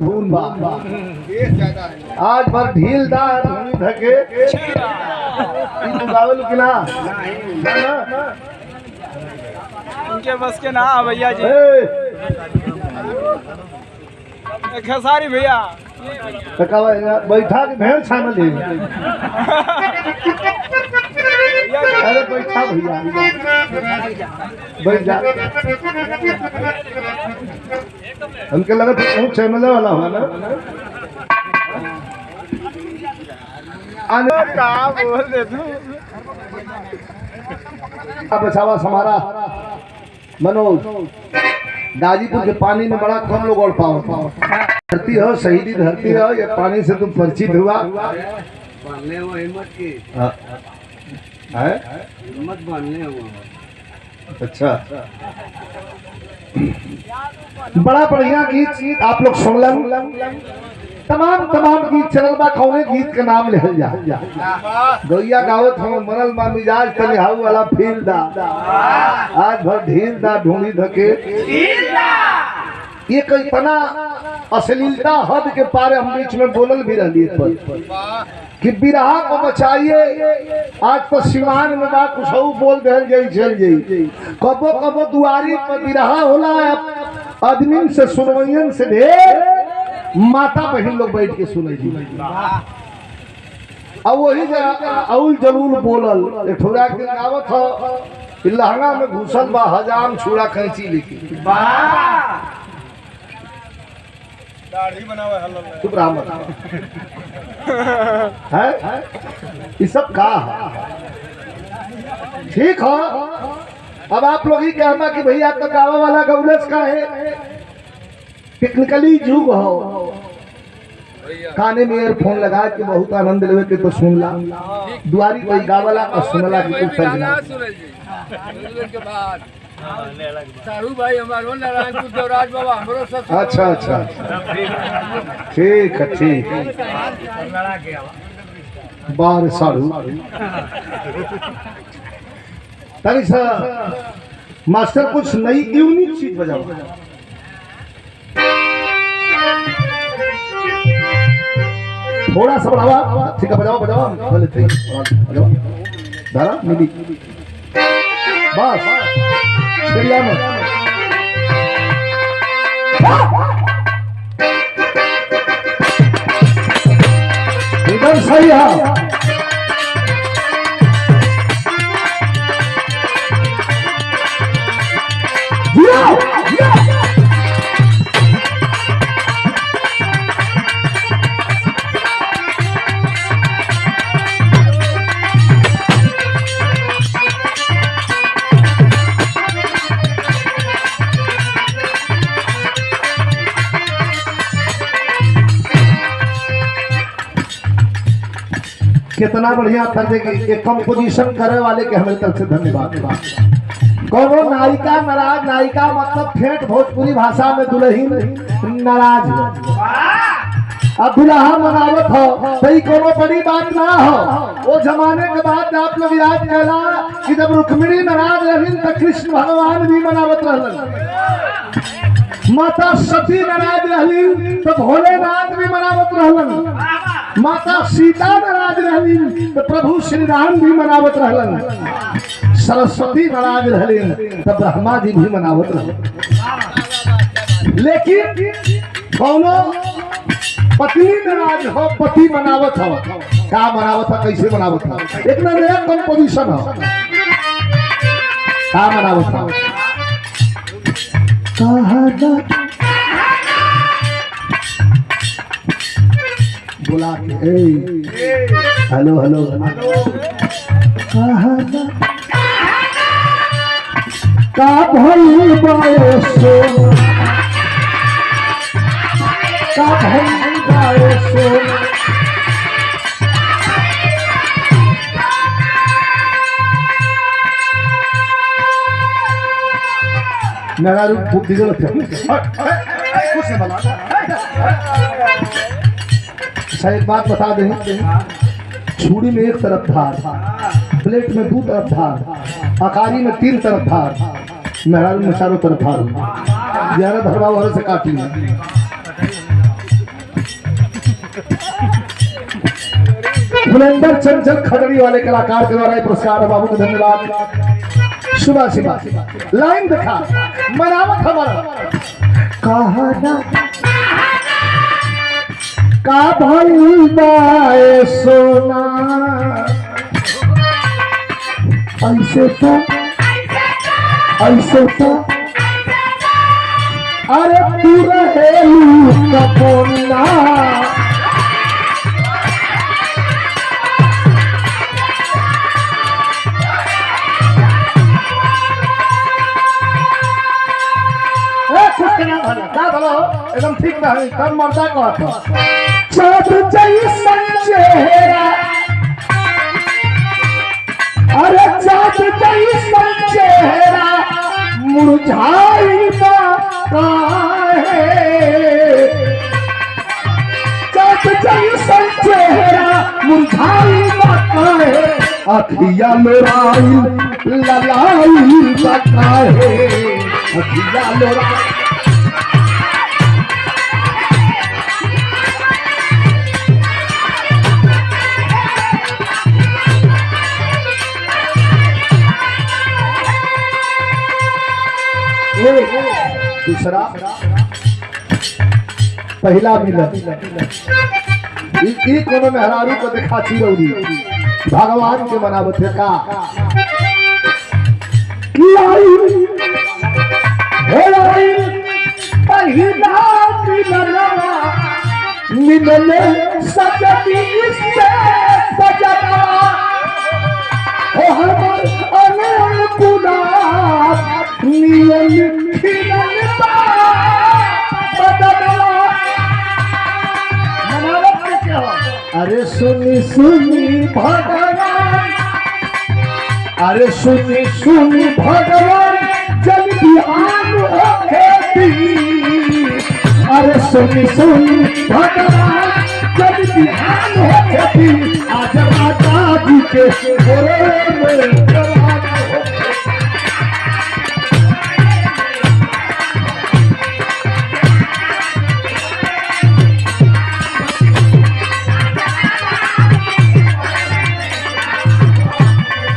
धून बा आज भर ढीलदार धके गावल कि ना उनके बस के ना भैया जी। खेसारी भैया बैठा के भेड़ छानल दे। अरे बैठा भैया बैठ जा। हमके लगा तो चैनल वाला हुआ ना आने का बोल दे तू। बचावा हमारा मनोज गाजीपुर के पानी में बड़ा कम लोग उड़ पाओ। धरती हो शहीदी धरती हो, ये पानी से तुम परिचित हुआ। हिम्मत बांधने अच्छा बड़ा बढ़िया गीत आप लोग सुनलन। तमाम गीत चलल बा। कौने गीत के नाम ले जा गैया गावत हम मनल मा मिजाज तनिहाऊ वाला फील दा आज भर ढील दा ढूंढी धके। ये कोई इतना अश्लीलता हद के पार हम बीच में बोलल भी रही पर कि बिरहा को बचाइए। आज तो सिवान में बा कुछ बोल दे जाई चल जाई। कबो कबो दुआरी पर बिरहा होला आदमी से सुनवैयन से ढेर माता बहन लोग बैठ के सुने जी। अब वही अउल जलूल बोलल ठोरा के गावत हो लहंगा में घुसल बा हजाम छुड़ा कैंची लिखी दाढ़ी बनावे हल्ला चुप रहा मत है। ये सब का ठीक हो। अब आप लोग ही कहना कि भैया तो गावा वाला गौलेस का है। टेक्निकली युग हो काने में ईयरफोन लगा के बहुत आनंद लेवे के तो सुनला दुआरी कोई गावला और सुनला कि कुछ समझना। सारू भाई हमारो नारायणपुर देवराज बाबा हमरो सब। अच्छा ठीक है ठीक बार सारू तनी सा मास्टर कुछ नई यूनिक चीज बजाओ। थोड़ा सा बढ़ावा ठीक है बजाओ पहले बजाओ धारा मिली बस चिड़िया में एकदम सही है। कितना बढ़िया कर एक कंपोजिशन करे वाले के हमारे तरफ से धन्यवाद। कौनो नायिका नाराज नायिका मतलब ठेठ भोजपुरी भाषा में दुल्हन नाराज अब दुल्हा मनावत हो तो कोनो बड़ी बात ना हो। वो जमाने के बाद आप लोग याद कहला कि जब रुक्मिणी नाराज रही तो कृष्ण भगवान भी मनावत रहलन। माता सती नाराज रही तो भोलेनाथ भी मनावत रहलन। माता सीता नाराज रही तो प्रभु श्री राम भी मनावत रहलन। सरस्वती नाराज रही तो ब्रह्मा जी भी मनावत रहलन। लेकिन कौनो पत्नी नाराज हो पति मनावत हो का मनावत हो कैसे मनावत हो एक नया कंपोजिशन हो का मनावत हो बोला हेलो हेलो का भई बायसो का भई बायसो मेरा रूप बिगड़ कुछ नहीं बना। एक बात बता दें छुरी में एक तरफ धार प्लेट में दो तरफ धार अकारी में तीन तरफ धार मेहरारू में चारों तरफ धार 11 धरवा वाले से काटी फुलेंदर चंचल खगड़ी वाले कलाकार के द्वारा ये पुरस्कार है। बाबू को धन्यवाद। सुबह सुबह लाइन दिखा मनावत हमारा कहा ना का भाई बाए सोना ऐसे तो अरे तू रहेलू कपोना एकदम ठीक है तब मर्दा कहता चाँद जैसन चेहरा अरे चाँद जैसन चेहरा मुरझाई काहे चाँद जैसन चेहरा मुरझाई काहे अखिया लोराई ललाई काहे अखिया लोराई दूसरा पहला मिलन ई कोनो मेहरारू को देखा चिरौरी भगवान के मनावत है का पहला मिलने सजनी से सजना हो हमर अनल गुलाब नियन खिलन अरे सुनी सुनी भगवान अरे सुनी सुनी भगवान जब बिहान हो खेती अरे सुनी सुनी भगवान जब बिहान हो खेती आज माता जी के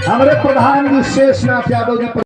हमारे प्रधान जी शेषनाथ यादव जी